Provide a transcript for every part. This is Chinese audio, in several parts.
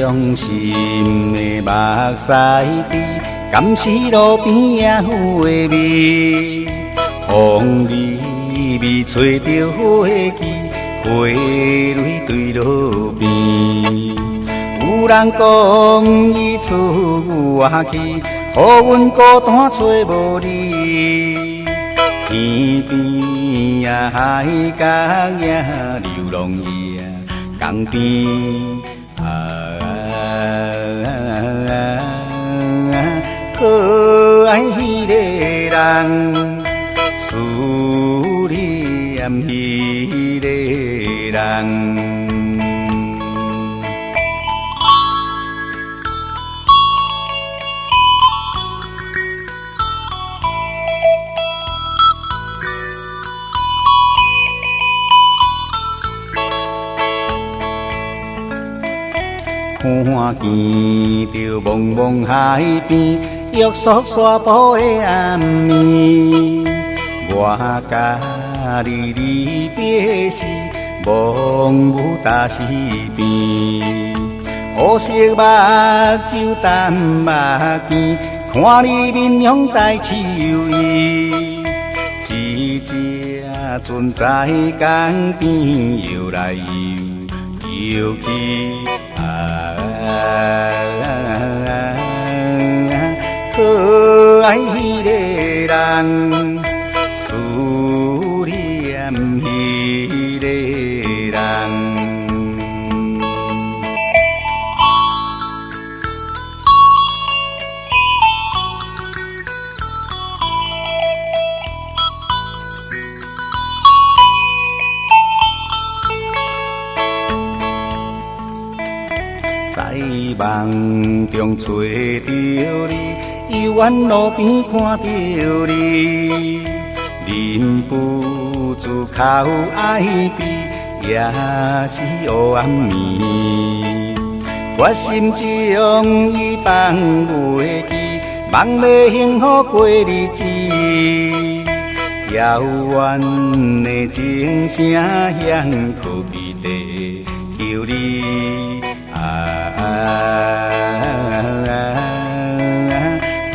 伤心的目屎滴，敢是路边仔花味，风微微吹着花枝，花蕊坠落边。有人讲伊出外去，予阮孤单找无你。天边啊海角也流浪伊啊江边可爱迄个人，思念迄个人。看见着茫茫海边，约束沙坡的暗暝，我甲你离别时，望有大溪边。黑色目睭淡目镜，看你面容带笑意。一只船在江边游来游去。可爱迄个人，思念迄个人。在梦中找着你，幽暗路边看着你，忍不住口爱悲，也是黑暗暝。我心将伊放袂记，梦要幸福过日子。遥远的钟声响可比地求你。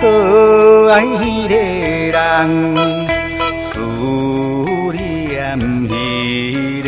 可爱迄个人，思念迄个